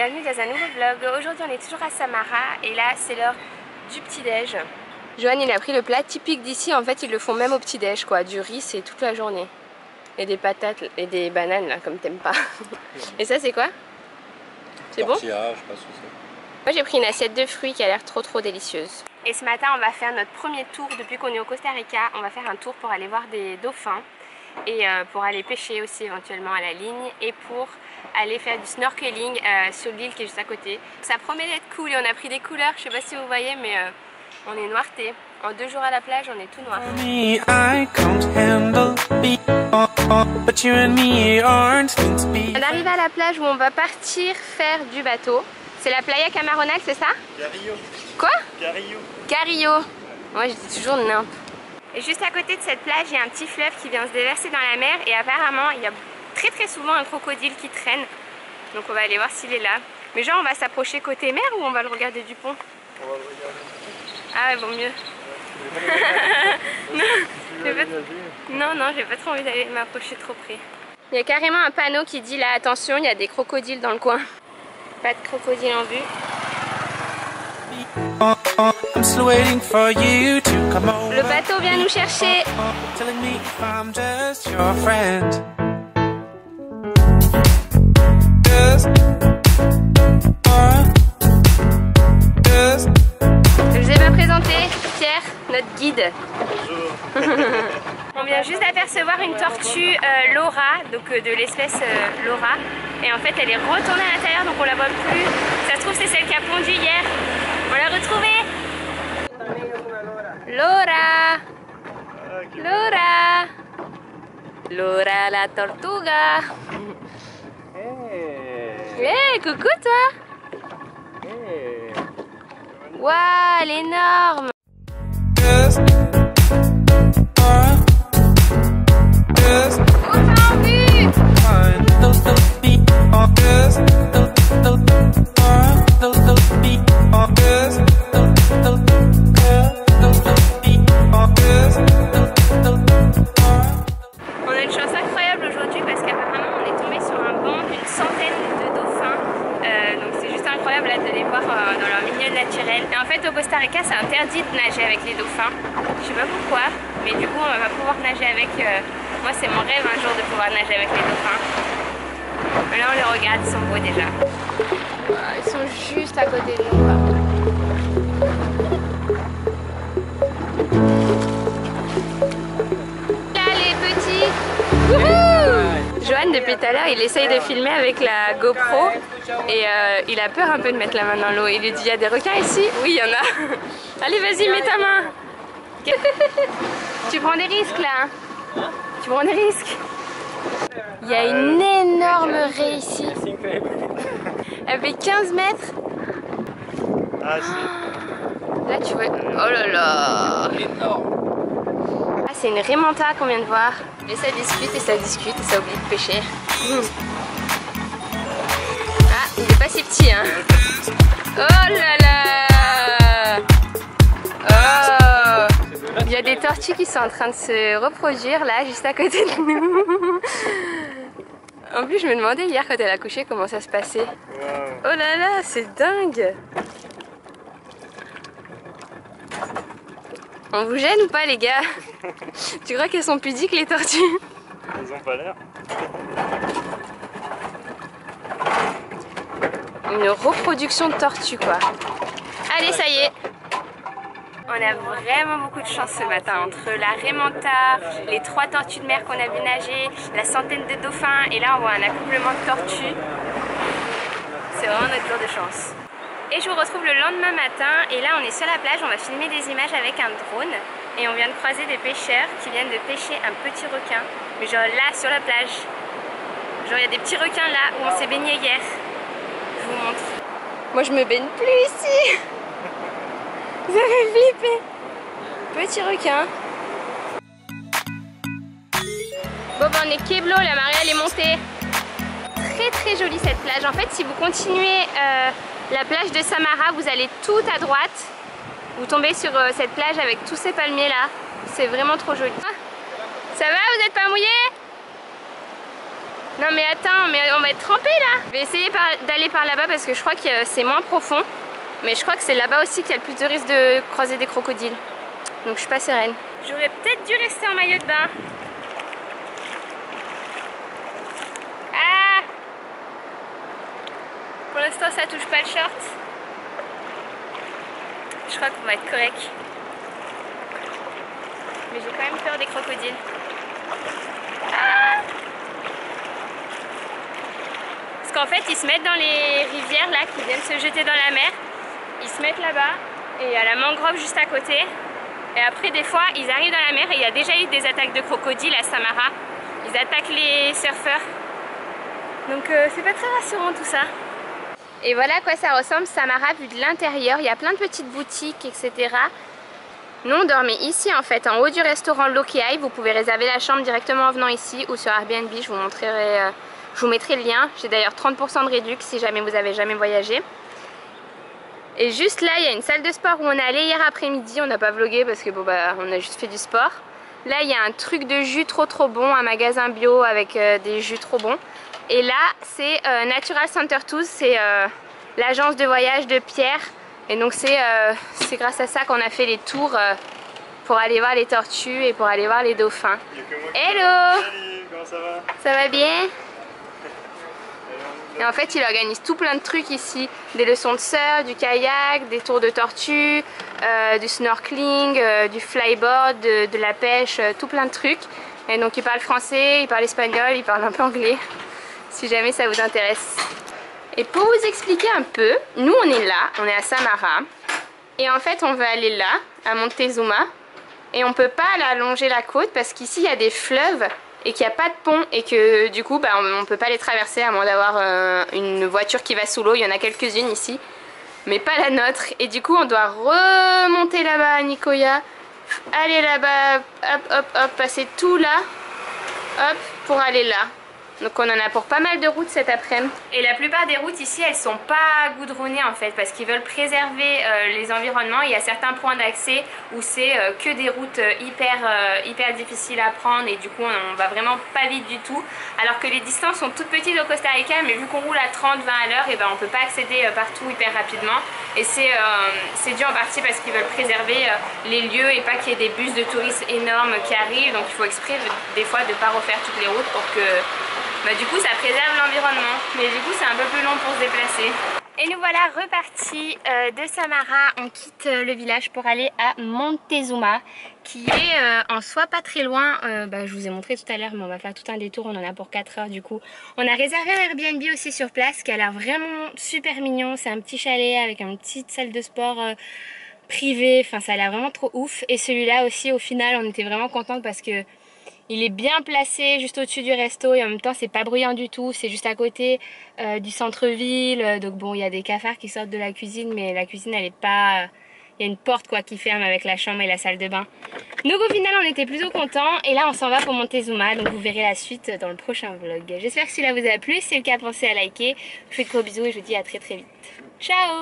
bienvenue dans un nouveau vlog. Aujourd'hui on est toujours à Samara et là c'est l'heure du petit-déj. Johan il a pris le plat typique d'ici, en fait ils le font même au petit-déj quoi, du riz c'est toute la journée. Et des patates et des bananes là comme t'aimes pas. Et ça c'est quoi? C'est bon? Je sais pas ce que c'est. Moi j'ai pris une assiette de fruits qui a l'air trop délicieuse. Et ce matin on va faire notre premier tour depuis qu'on est au Costa Rica. On va faire un tour pour aller voir des dauphins et pour aller pêcher aussi éventuellement à la ligne et pour aller faire du snorkeling sur l'île qui est juste à côté. Ça promet d'être cool et on a pris des couleurs, je sais pas si vous voyez mais on est noirté. En 2 jours à la plage on est tout noir. On arrive à la plage où on va partir faire du bateau. C'est la Playa Camaronal, c'est ça? Carillo. Quoi? Carillo. Carillo. Moi je dis toujours nymphe. Et juste à côté de cette plage, il y a un petit fleuve qui vient se déverser dans la mer et apparemment il y a très souvent un crocodile qui traîne. Donc on va aller voir s'il est là. Mais genre on va s'approcher côté mer ou on va le regarder du pont? On va le regarder. Ah ouais, bon mieux. Non, j'ai pas trop envie d'aller m'approcher trop près. Il y a carrément un panneau qui dit là attention, il y a des crocodiles dans le coin. Pas de crocodile en vue. Le bateau vient nous chercher. Je vous ai pas présenté Pierre, notre guide. Bonjour. On vient juste d'apercevoir une tortue Laura, donc de l'espèce Laura. Et en fait elle est retournée à l'intérieur donc on la voit plus. Ça se trouve c'est celle qui a pondu hier. On l'a retrouvée. Laura. Laura. Laura la tortuga. Hey, coucou toi. Waouh, elle est énorme. On a une chance incroyable aujourd'hui parce qu'apparemment on est tombé sur un banc d'une centaine de dauphins. Donc c'est juste incroyable là, de les voir dans leur milieu naturel. Et en fait au Costa Rica c'est interdit de nager avec les dauphins. Je sais pas pourquoi, mais du coup on va pouvoir nager avec. Moi c'est mon rêve un jour de pouvoir nager avec les dauphins. Mais là on les regarde, ils sont beaux déjà. Ils sont juste à côté de nous. Là les petits. Wouhou! Johan depuis tout à l'heure il essaye de filmer avec la GoPro et il a peur un peu de mettre la main dans l'eau. Il lui dit il y a des requins ici? Oui il y en a. Allez vas-y mets ta main. Tu prends des risques là hein? Tu prends des risques? Il y a une énorme raie ici. Elle fait 15 mètres. Ah si. Là tu vois. Oh là là. Énorme. Ah c'est une raie manta qu'on vient de voir. Et ça discute et ça discute et ça oublie de pêcher. Ah il est pas si petit hein. Oh là là. Oh. Il y a des tortues qui sont en train de se reproduire là juste à côté de nous. En plus je me demandais hier quand elle a couché comment ça se passait. Wow. Oh là là c'est dingue. On vous gêne ou pas les gars? Tu crois qu'elles sont pudiques les tortues? Ils ont pas l'air. Une reproduction de tortues quoi. Allez ça y est. On a vraiment beaucoup de chance ce matin entre la raie manta, les 3 tortues de mer qu'on a vu nager, la centaine de dauphins et là on voit un accouplement de tortues. C'est vraiment notre jour de chance. Et je vous retrouve le lendemain matin et là on est sur la plage, on va filmer des images avec un drone et on vient de croiser des pêcheurs qui viennent de pêcher un petit requin. Mais genre là sur la plage. Genre il y a des petits requins là où on s'est baigné hier. Je vous montre. Moi je me baigne plus ici. Vous avez flippé. Petit requin. Bon ben on est Keblo, la marée elle est montée. Très jolie cette plage. En fait si vous continuez la plage de Samara, vous allez tout à droite. Vous tombez sur cette plage avec tous ces palmiers là. C'est vraiment trop joli. Ça va, vous n'êtes pas mouillé? Non mais attends, mais on va être trempé là. Je vais essayer d'aller par là-bas parce que je crois que c'est moins profond. Mais je crois que c'est là-bas aussi qu'il y a le plus de risque de croiser des crocodiles. Donc je suis pas sereine. J'aurais peut-être dû rester en maillot de bain. Ah! Pour l'instant ça touche pas le short. Je crois qu'on va être correct. Mais j'ai quand même peur des crocodiles. Ah! Parce qu'en fait ils se mettent dans les rivières là qui viennent se jeter dans la mer. Ils se mettent là-bas et il y a la mangrove juste à côté. Et après des fois ils arrivent dans la mer et il y a déjà eu des attaques de crocodiles à Samara. Ils attaquent les surfeurs. Donc c'est pas très rassurant tout ça. Et voilà à quoi ça ressemble Samara vu de l'intérieur. Il y a plein de petites boutiques etc. Nous on dormait ici en fait, en haut du restaurant Loki Eye. Vous pouvez réserver la chambre directement en venant ici ou sur Airbnb, je vous mettrai le lien. J'ai d'ailleurs 30% de réduction si jamais vous avez jamais voyagé. Et juste là il y a une salle de sport où on est allé hier après-midi. On n'a pas vlogué parce que bon bah on a juste fait du sport. Là il y a un truc de jus trop bon, un magasin bio avec des jus trop bons. Et là c'est Natural Center Tours, c'est l'agence de voyage de Pierre. Et donc c'est grâce à ça qu'on a fait les tours pour aller voir les tortues et pour aller voir les dauphins. Hello! Salut, comment ça va? Ça va bien? Et en fait il organise tout plein de trucs ici. Des leçons de surf, du kayak, des tours de tortues, du snorkeling, du flyboard, de la pêche, tout plein de trucs. Et donc il parle français, il parle espagnol, il parle un peu anglais. Si jamais ça vous intéresse. Et pour vous expliquer un peu, nous on est là, on est à Samara. Et en fait on veut aller là, à Montezuma. Et on peut pas aller longer la côte parce qu'ici il y a des fleuves et qu'il n'y a pas de pont. Et que du coup bah, on peut pas les traverser à moins d'avoir une voiture qui va sous l'eau. Il y en a quelques-unes ici, mais pas la nôtre. Et du coup on doit remonter là-bas à Nicoya. Aller là-bas, hop hop hop, passer tout là, hop, pour aller là. Donc on en a pour pas mal de routes cet après-midi. Et la plupart des routes ici elles sont pas goudronnées en fait parce qu'ils veulent préserver les environnements. Il y a certains points d'accès où c'est que des routes hyper difficiles à prendre et du coup on va vraiment pas vite du tout. Alors que les distances sont toutes petites au Costa Rica, mais vu qu'on roule à 30-20 à l'heure, et ben on peut pas accéder partout hyper rapidement. Et c'est dû en partie parce qu'ils veulent préserver les lieux et pas qu'il y ait des bus de touristes énormes qui arrivent. Donc il faut exprès des fois de pas refaire toutes les routes pour que bah, du coup ça préserve l'environnement, mais du coup c'est un peu plus long pour se déplacer. Et nous voilà repartis de Samara. On quitte le village pour aller à Montezuma, qui est en soi pas très loin. Je vous ai montré tout à l'heure, mais on va faire tout un détour, on en a pour 4 heures du coup. On a réservé un Airbnb aussi sur place qui a l'air vraiment super mignon. C'est un petit chalet avec une petite salle de sport privée, enfin ça a l'air vraiment trop ouf. Et celui-là aussi au final on était vraiment contente parce que il est bien placé juste au-dessus du resto et en même temps c'est pas bruyant du tout, c'est juste à côté du centre-ville. Donc bon il y a des cafards qui sortent de la cuisine mais la cuisine elle est pas... Il y a une porte quoi qui ferme avec la chambre et la salle de bain. Donc au final on était plutôt contents et là on s'en va pour Montezuma. Donc vous verrez la suite dans le prochain vlog. J'espère que celui-là vous a plu, si c'est le cas pensez à liker. Je vous fais de gros bisous et je vous dis à très vite. Ciao!